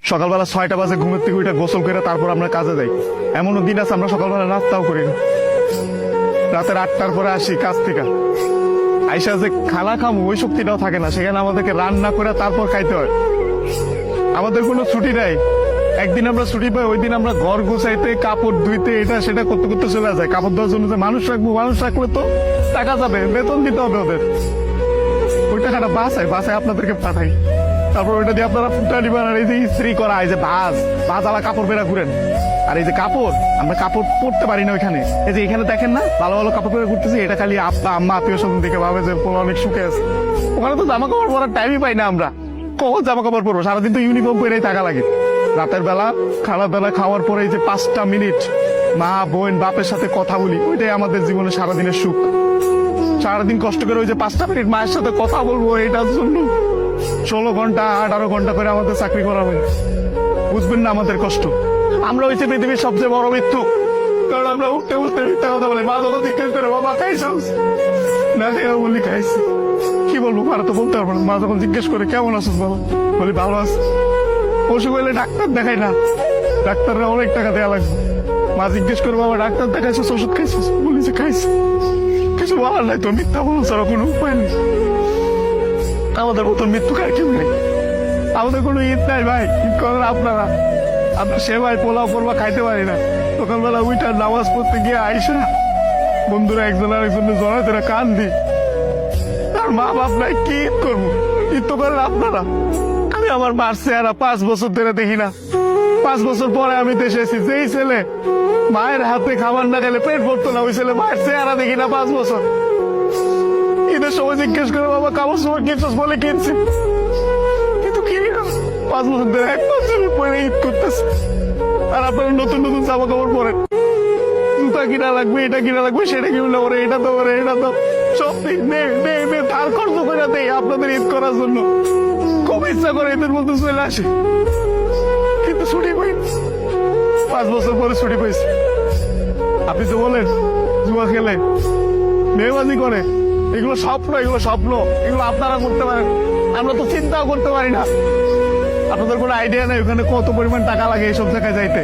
সকালবেলা 6টা বাজে ঘুমের থেকে উঠে গোসল করে তারপর আমরা কাজে যাই। এমনও দিন আছে আমরা সকালবেলা নাস্তাও করি না। রাতের 8টার পরে আসি কাজ থেকে, আইসা যে খানা খামো ওই শক্তিটাও থাকে না, সেখানে আমাদেরকে রান্না করে তারপর খাইতে হয়। আমাদের কোনো ছুটি নাই। একদিন আমরা ছুটি পাই, ওই দিন আমরা ঘর গুছাইতে, কাপড় ধুইতে, এটা সেটা করতে করতে চলে যায়। কাপড় ধোয়ার জন্য যে মানুষ রাখবো, মানুষ রাখলে তো টাকা যাবে, বেতন দিতে হবে ওদের। ওই টাকাটা বাসায় আপনাদেরকে পাঠাই, তারপর ওইটা দিয়ে আপনারা ফুটা নিবেন। আর এই যে ইস্ত্রি করা, এই যে ভাজ আলা কাপড় বেরা ঘুরেন। আর এই যে কাপড়, আমরা কাপড় পরতে পারি না ওইখানে। এই যে এখানে দেখেন না ভালো ভালো কাপড় পরে ঘুরতেছি, এটা খালি আব্বা আম্মা আত্মীয় স্বজন দেখে ভাবে যে পোলা অনেক সুখে আছে। ওখানে তো জামা কাপড় পরার টাইমই পাই না আমরা। কখন জামা কাপড় পরবো? সারাদিন তো ইউনিফর্ম পরেই টাকা লাগে। রাতের বেলা বেলা খাওয়ার পরে এই যে 5টা মিনিট মা বোন বাপের সাথে কথা বলি, ওইটাই আমাদের জীবনে সারাদিনের সুখ। সারাদিন কষ্ট করে ওই যে 5টা মিনিট মায়ের সাথে কথা বলবো, এটার জন্য 16 ঘন্টা 18 ঘন্টা করে আমাদের চাকরি করা হয়। বুঝবেন না আমাদের কষ্ট। আমরা হয়েছে পৃথিবীর সবচেয়ে বড় মৃত্যু, কারণ আমরা উঠতে উঠতে মিথ্যা কথা বলি। মা যখন জিজ্ঞেস করে বাবা খাইছ না, বলি খাইছি। কি বলবো, আর তো বলতে পারবো না। মা যখন জিজ্ঞেস করে কেমন আছিস বাবা, বলি ভালো আছি। অসুখ হইলে ডাক্তার দেখাই না, ডাক্তাররা অনেক টাকা দেওয়া লাগবে। মা জিজ্ঞেস করে বাবা ডাক্তার দেখাইছিস, ওষুধ খাইছিস, বলি যে খাইছি। কিছু বলার নাই তো, মিথ্যা বলো ছাড়া কোনো উপায় নেই। আমাদের মতো মৃত্যু কার কেউ নেই। আমাদের কোনো ঈদ নাই ভাই, ঈদ করেন আপনারা। আমরা সেবাই পোলাও পরবা খাইতে পারি না। সকালবেলা উইটার নামাজ পড়তে গিয়ে আইসা বন্ধুরা একজন আরেকজনের জড়াতে কান দিই। তার মা বাপ নাই, কি ঈদ করবো? ঈদ তো করেন আপনারা। আমি আমার মার চেহারা 5 বছর ধরে দেখি না। 5 বছর পরে আমি দেশে এসেছি। যেই ছেলে মায়ের হাতে খাবার না খেলে পেট ভরতো না, ওই ছেলে মায়ের চেহারা দেখি না 5 বছর। ঈদের সময় জিজ্ঞেস করে বাবা কাপড় সময় কিনছিস, বলে কিনছি, কিন্তু কিনি না। 5 বছর ধরে 1 বছর পরে ঈদ করতেছে। আর আপনারা নতুন নতুন জামা কাপড় পরেন, জুতা কিনা লাগবে, এটা কিনা লাগবে, সেটা কিনলে ওরে এটা তো ওরে এটা তো সব ধার খরচ করে দেয় আপনাদের ঈদ করার জন্য। খুব ইচ্ছা করে ঈদের মধ্যে চলে আসে, কিন্তু ছুটি পাই। 5 বছর পরে ছুটি পাইছি। আপনি তো বলেন জুয়া খেলে, মেয়েবাজি করে, এগুলো স্বপ্ন, এগুলো স্বপ্ন, এগুলো আপনারা করতে পারেন, আমরা তো চিন্তাও করতে পারি না। আপনাদের কোনো আইডিয়া নেই ওখানে কত পরিমাণ টাকা লাগে এইসব জায়গায় যাইতে।